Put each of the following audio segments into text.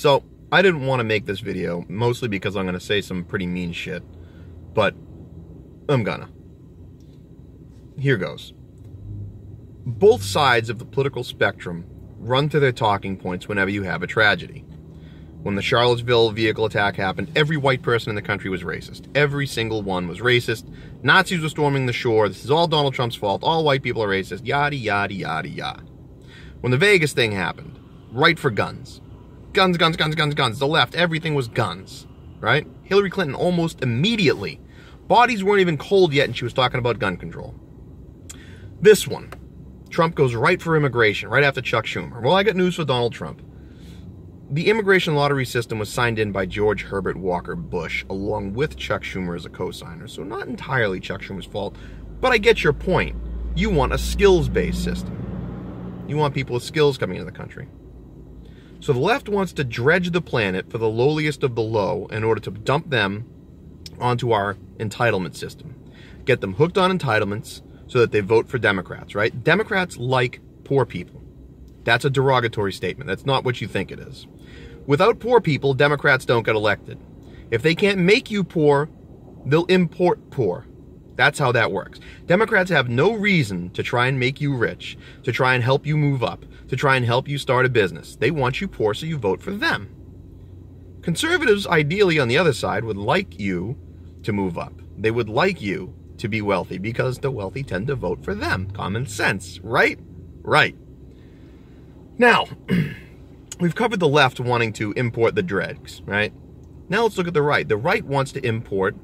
So, I didn't want to make this video, mostly because I'm going to say some pretty mean shit. But, I'm gonna. Here goes. Both sides of the political spectrum run to their talking points whenever you have a tragedy. When the Charlottesville vehicle attack happened, every white person in the country was racist. Every single one was racist. Nazis were storming the shore. This is all Donald Trump's fault. All white people are racist. Yada, yada, yada, yada. When the Vegas thing happened, right for guns. Guns, guns, guns, guns, guns. The left, everything was guns. Right? Hillary Clinton almost immediately. Bodies weren't even cold yet and she was talking about gun control. This one. Trump goes right for immigration, right after Chuck Schumer. Well, I got news for Donald Trump. The immigration lottery system was signed in by George Herbert Walker Bush, along with Chuck Schumer as a co-signer. So not entirely Chuck Schumer's fault, but I get your point. You want a skills-based system. You want people with skills coming into the country. So the left wants to dredge the planet for the lowliest of the low in order to dump them onto our entitlement system. Get them hooked on entitlements so that they vote for Democrats, right? Democrats like poor people. That's a derogatory statement. That's not what you think it is. Without poor people, Democrats don't get elected. If they can't make you poor, they'll import poor. That's how that works. Democrats have no reason to try and make you rich, to try and help you move up, to try and help you start a business. They want you poor, so you vote for them. Conservatives, ideally, on the other side, would like you to move up. They would like you to be wealthy because the wealthy tend to vote for them. Common sense, right? Right. Now, we've covered the left wanting to import the dregs, right? Now let's look at the right. The right wants to import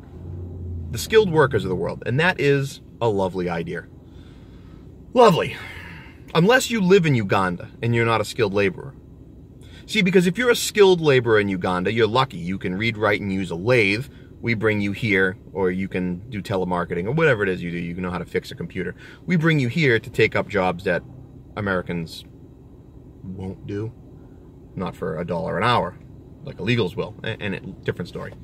the skilled workers of the world, and that is a lovely idea. Lovely. Unless you live in Uganda and you're not a skilled laborer. See, because if you're a skilled laborer in Uganda, you're lucky. You can read, write, and use a lathe. We bring you here, or you can do telemarketing, or whatever it is you do. You can know how to fix a computer. We bring you here to take up jobs that Americans won't do. Not for $1 an hour, like illegals will, and a different story.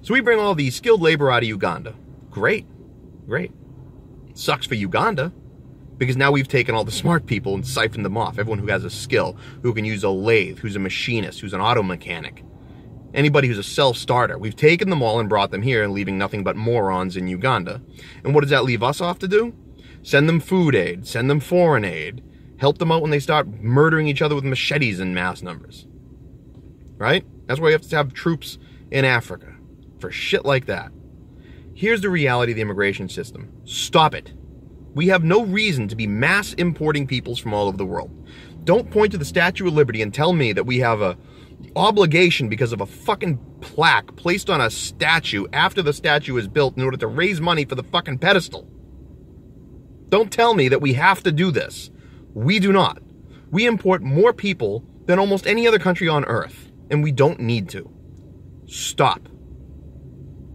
So we bring all these skilled labor out of Uganda. Great, great. Sucks for Uganda, because now we've taken all the smart people and siphoned them off. Everyone who has a skill, who can use a lathe, who's a machinist, who's an auto mechanic. Anybody who's a self-starter. We've taken them all and brought them here and leaving nothing but morons in Uganda. And what does that leave us off to do? Send them food aid, send them foreign aid, help them out when they start murdering each other with machetes in mass numbers. Right? That's why you have to have troops in Africa. For shit like that. Here's the reality of the immigration system. Stop it. We have no reason to be mass importing peoples from all over the world. Don't point to the Statue of Liberty and tell me that we have a obligation because of a fucking plaque placed on a statue after the statue is built in order to raise money for the fucking pedestal. Don't tell me that we have to do this. We do not. We import more people than almost any other country on earth, and we don't need to. Stop.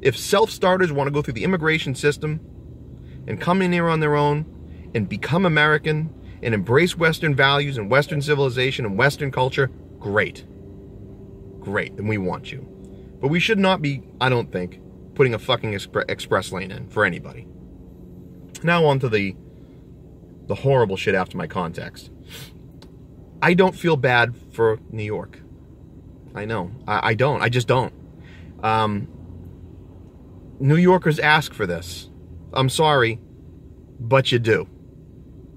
If self-starters want to go through the immigration system and come in here on their own and become American and embrace Western values and Western civilization and Western culture, great. Great, then we want you. But we should not be, I don't think, putting a fucking express lane in for anybody. Now on to the horrible shit after my context. I don't feel bad for New York. I know. I don't. I just don't. New Yorkers ask for this. I'm sorry, but you do.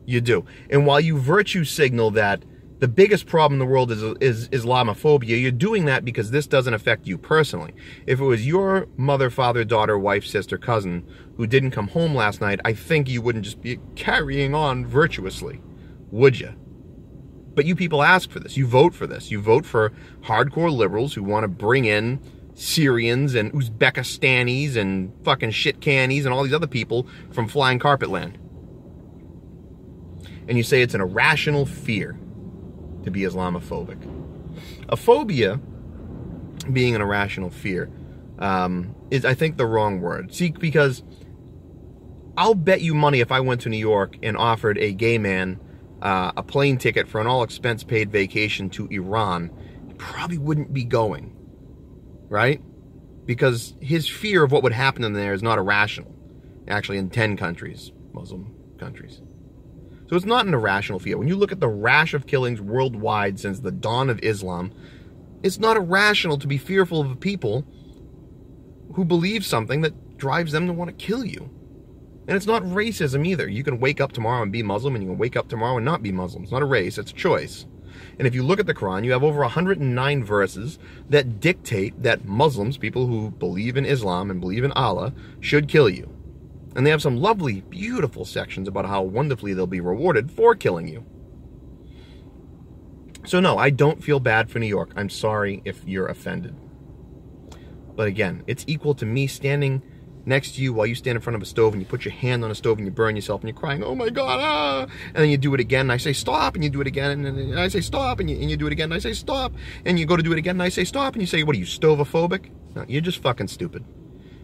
You do. And while you virtue signal that the biggest problem in the world is Islamophobia, you're doing that because this doesn't affect you personally. If it was your mother, father, daughter, wife, sister, cousin who didn't come home last night, I think you wouldn't just be carrying on virtuously, would you? But you people ask for this. You vote for this. You vote for hardcore liberals who want to bring in Syrians and Uzbekistanis and fucking shitcanis and all these other people from flying carpet land. And you say it's an irrational fear to be Islamophobic. A phobia, being an irrational fear, is, I think, the wrong word. See, because I'll bet you money if I went to New York and offered a gay man a plane ticket for an all-expense-paid vacation to Iran, he probably wouldn't be going. Right? Because his fear of what would happen in there is not irrational. Actually, in 10 countries, Muslim countries. So it's not an irrational fear. When you look at the rash of killings worldwide since the dawn of Islam, It's not irrational to be fearful of people who believe something that drives them to want to kill you. And it's not racism either. You can wake up tomorrow and be Muslim, and you can wake up tomorrow and not be Muslim. It's not a race, it's a choice. And if you look at the Quran, you have over 109 verses that dictate that Muslims, people who believe in Islam and believe in Allah, should kill you. And they have some lovely, beautiful sections about how wonderfully they'll be rewarded for killing you. So no, I don't feel bad for New York. I'm sorry if you're offended. But again, it's equal to me standing next to you while you stand in front of a stove and you put your hand on a stove and you burn yourself and you're crying, oh my God, ah! And then you do it again and I say stop, and you do it again and I say stop, and you do it again and I say stop, and you go to do it again and I say stop, and you say, what are you, stovophobic? No, you're just fucking stupid.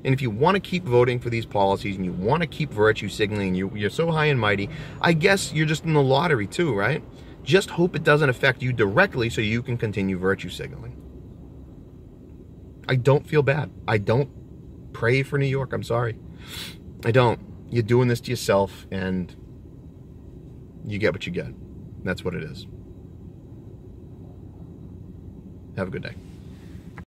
And if you want to keep voting for these policies and you want to keep virtue signaling, you're so high and mighty, I guess you're just in the lottery too, right? Just hope it doesn't affect you directly so you can continue virtue signaling. I don't feel bad. I don't pray for New York. I'm sorry. I don't. You're doing this to yourself, and you get what you get. That's what it is. Have a good day.